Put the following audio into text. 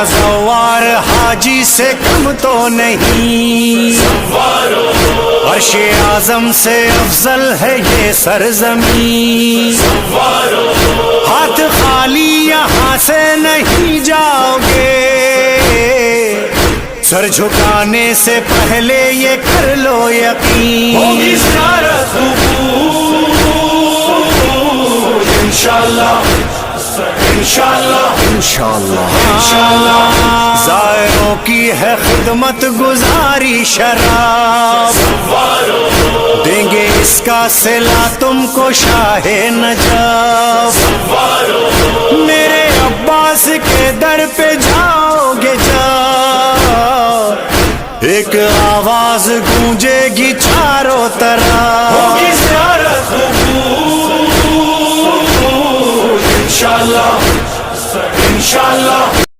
सवार हाजी से कम तो नहीं, अर्शे आजम से अफजल है ये सरजमीं। हाथ खाली यहाँ से नहीं जाओगे, सर झुकाने से पहले ये कर लो यकीन। होगी ज़ियारत इंशाअल्लाह इंशाअल्लाह इंशाअल्लाह इंशाअल्लाह। ज़ायरों की है खिदमत गुजारी शराब, देंगे इसका सिला तुमको शाहे नजाब। मेरे अब्बास के दर पे जाओगे जाओ, एक आवाज गूंजेगी चारों तरफ। होगी ज़ियारत इंशाअल्लाह इंशाअल्लाह।